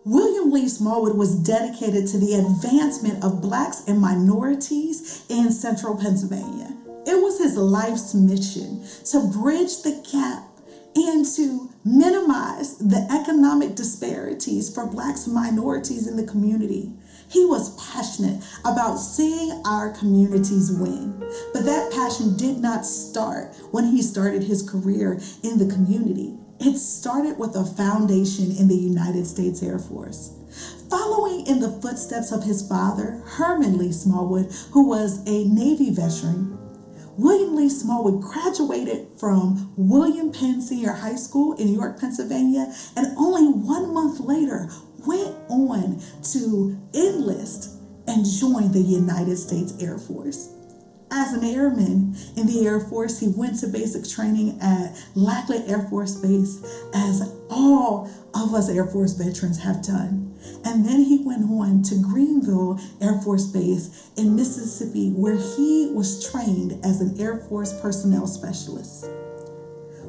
William Lee Smallwood was dedicated to the advancement of blacks and minorities in central Pennsylvania. It was his life's mission to bridge the gap and to minimize the economic disparities for blacks and minorities in the community. He was passionate about seeing our communities win. But that passion did not start when he started his career in the community. It started with a foundation in the United States Air Force. Following in the footsteps of his father, Herman Lee Smallwood, who was a Navy veteran, William Lee Smallwood graduated from William Penn Senior High School in York, Pennsylvania, and only 1 month later went on to enlist and join the United States Air Force. As an airman in the Air Force, he went to basic training at Lackland Air Force Base, as all of us Air Force veterans have done. And then he went on to Greenville Air Force Base in Mississippi, where he was trained as an Air Force personnel specialist.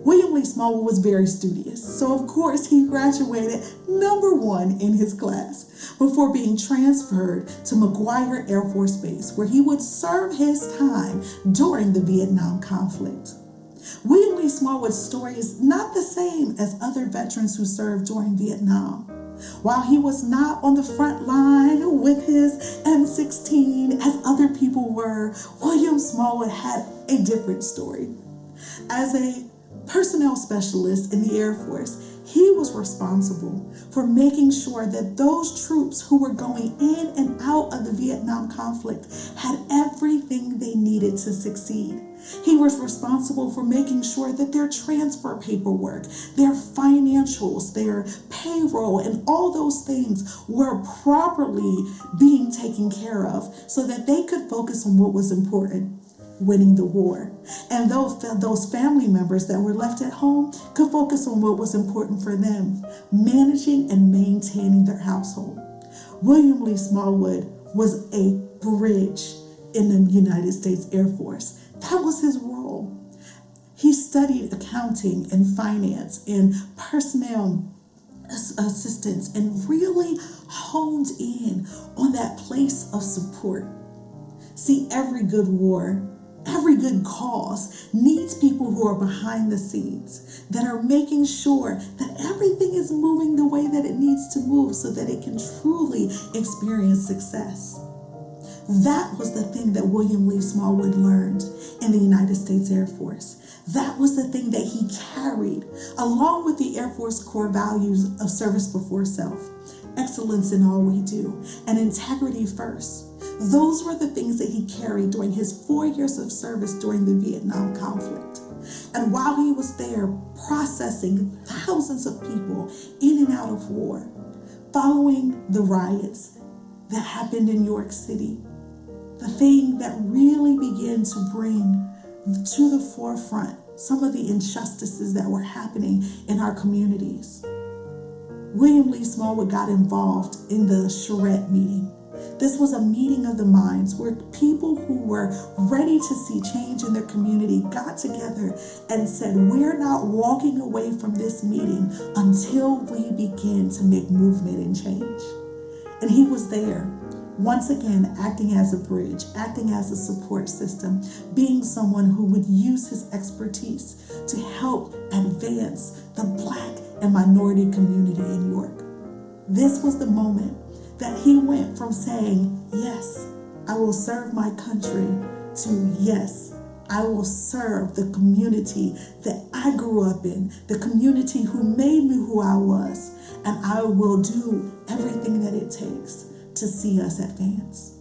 William Lee Smallwood was very studious, so of course he graduated #1 in his class before being transferred to McGuire Air Force Base, where he would serve his time during the Vietnam conflict. William Lee Smallwood's story is not the same as other veterans who served during Vietnam. While he was not on the front line with his M16 as other people were, William Smallwood had a different story. As a personnel specialist in the Air Force, he was responsible for making sure that those troops who were going in and out of the Vietnam conflict had everything they needed to succeed. He was responsible for making sure that their transfer paperwork, their financials, their payroll, and all those things were properly being taken care of so that they could focus on what was important: winning the war. And those family members that were left at home could focus on what was important for them: managing and maintaining their household. William Lee Smallwood was a bridge in the United States Air Force. That was his role. He studied accounting and finance and personnel assistance and really honed in on that place of support. See, every good war, every good cause needs people who are behind the scenes, that are making sure that everything is moving the way that it needs to move so that it can truly experience success. That was the thing that William Lee Smallwood learned in the United States Air Force. That was the thing that he carried, along with the Air Force core values of service before self, excellence in all we do, and integrity first. Those were the things that he carried during his 4 years of service during the Vietnam conflict. And while he was there processing thousands of people in and out of war, following the riots that happened in York City, the thing that really began to bring to the forefront some of the injustices that were happening in our communities, William Lee Smallwood got involved in the charrette meeting. This was a meeting of the minds where people who were ready to see change in their community got together and said, we're not walking away from this meeting until we begin to make movement and change. And he was there, once again, acting as a bridge, acting as a support system, being someone who would use his expertise to help advance the Black and minority community in York. This was the moment that he went from saying, yes, I will serve my country, to yes, I will serve the community that I grew up in, the community who made me who I was, and I will do everything that it takes to see us advance.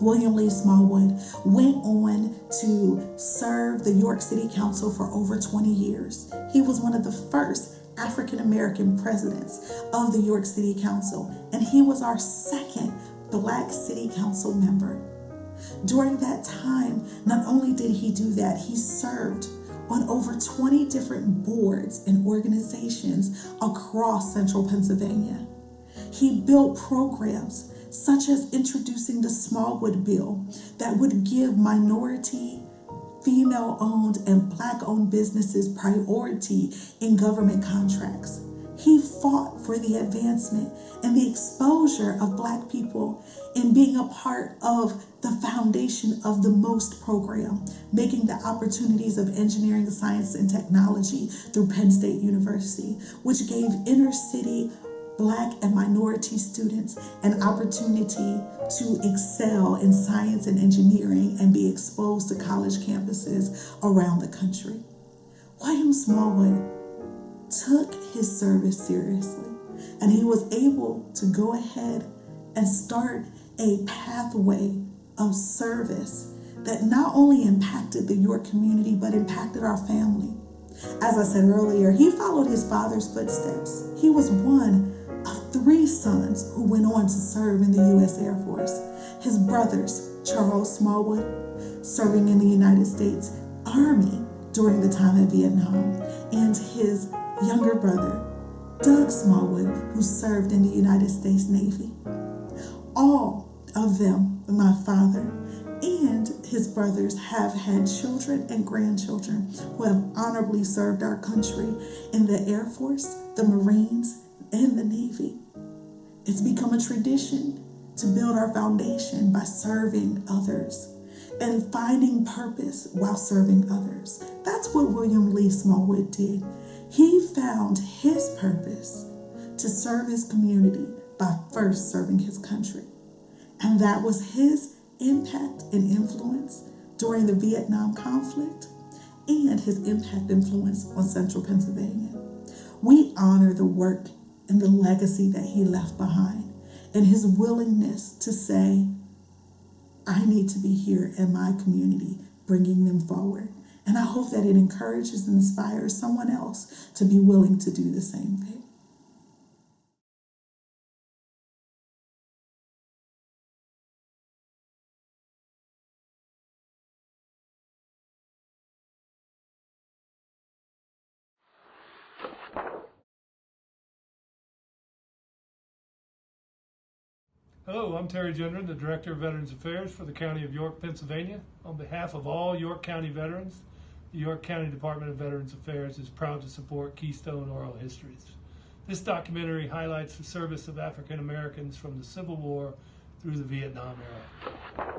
William Lee Smallwood went on to serve the York City Council for over 20 years. He was one of the first African-American presidents of the York City Council, and he was our second Black City Council member. During that time, not only did he do that, he served on over 20 different boards and organizations across central Pennsylvania. He built programs such as introducing the Smallwood Bill that would give minority, female-owned, and Black-owned businesses priority in government contracts. He fought for the advancement and the exposure of Black people in being a part of the foundation of the MOST program, making the opportunities of engineering, science, and technology through Penn State University, which gave inner city Black and minority students an opportunity to excel in science and engineering and be exposed to college campuses around the country. William Smallwood took his service seriously, and he was able to go ahead and start a pathway of service that not only impacted the York community, but impacted our family. As I said earlier, he followed his father's footsteps. He was one of 3 sons who went on to serve in the U.S. Air Force. His brothers, Charles Smallwood, serving in the United States Army during the time of Vietnam, and his younger brother, Doug Smallwood, who served in the United States Navy. All of them, my father and his brothers, have had children and grandchildren who have honorably served our country in the Air Force, the Marines, and the Navy. It's become a tradition to build our foundation by serving others and finding purpose while serving others. That's what William Lee Smallwood did. He found his purpose to serve his community by first serving his country. And that was his impact and influence during the Vietnam conflict and his impact influence on central Pennsylvania. We honor the work and the legacy that he left behind and his willingness to say, I need to be here in my community, bringing them forward. And I hope that it encourages and inspires someone else to be willing to do the same thing. Hello, I'm Terry Gendron, the Director of Veterans Affairs for the County of York, Pennsylvania. On behalf of all York County veterans, the York County Department of Veterans Affairs is proud to support Keystone Oral Histories. This documentary highlights the service of African Americans from the Civil War through the Vietnam era.